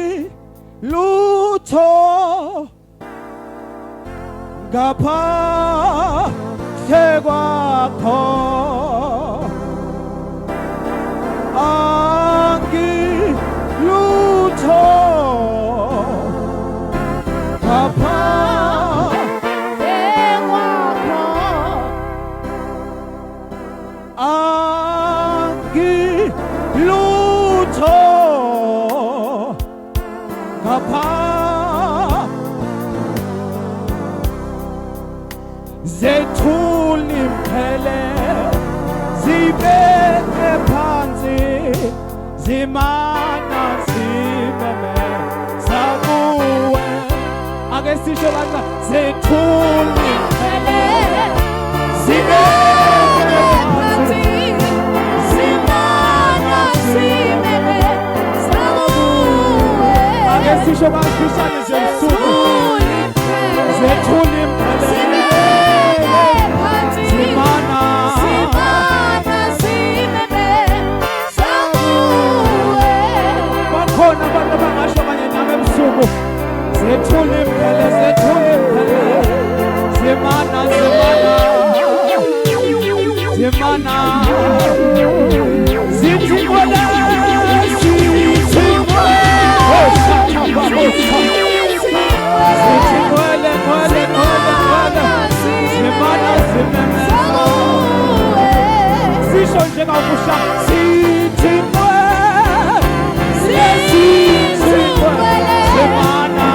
Angilutho ngaphandle kwakho. Angilutho ngaphandle kwakho. Angilutho zethuli mphele zibeke phansi zimana zimeme zakuwe. Ake sisho kanca zethuli mphele zibeke phansi zimana zimeme zakuwe. Ake sisho kanfishane zemsuku zethuli mphele zimana zimeme zakuwe. Bakhona abantu abangasho kanye nami ebusuku zethuli mphele zethuli mphele zimana zimana zimana zithi ngwele zithi ngwele ngwele ngwele zimana zimeme sisho njengakusha zithi ngwele zithi ngwele zimana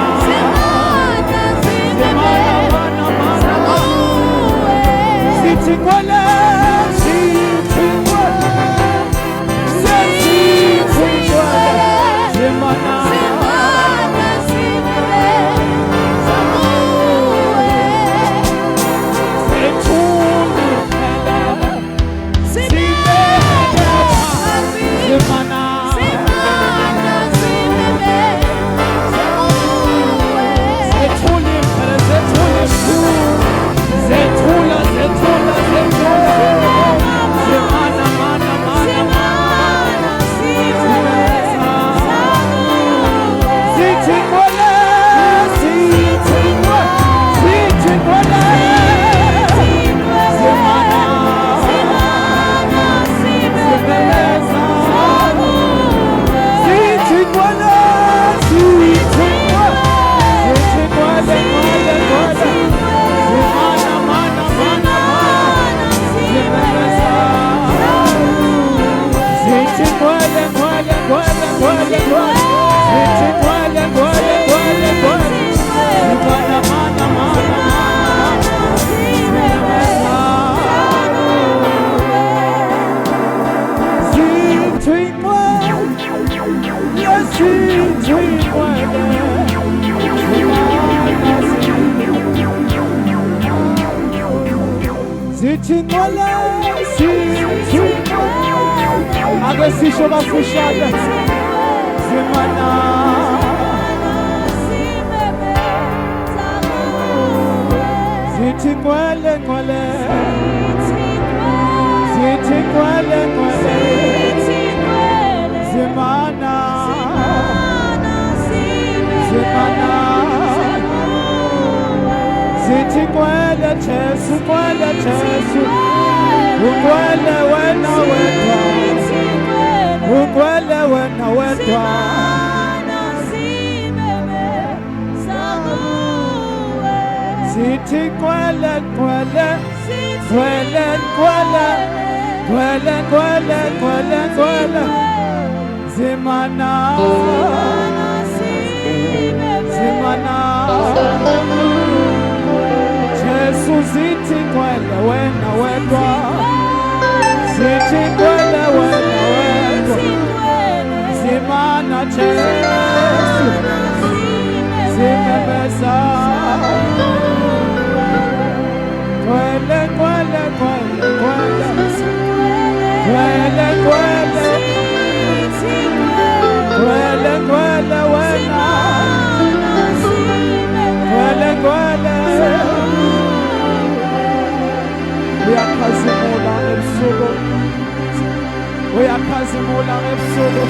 zimana mana mana zithi ngwele zithi ngwele zithi ngwele zimana Ake sisho bafushane zimana zithi ngwele ngwele zithi ngwele ngwele zimana zimana zithi ngwele Jesu ngwele Jesu ungwele wena wedwa ungwele wena wedwa zithi ngwele ngwele ngwele ngwele ngwele ngwele ngwele ngwele zimana zimana Jesu zithi ngwele wena wedwa zithi ngwele wena wedwa zimana Jesu zimemeza ngwele ngwele ngwele ngwele ngwele ngwele ngwele ngwele wena ngwele ngwele uyakhazimula ebusuku uyakhazimula ebusuku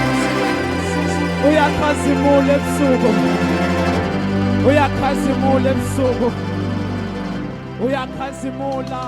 uyakhazimula ebusuku, uyakhazimula ebusuku, uyakhazimula.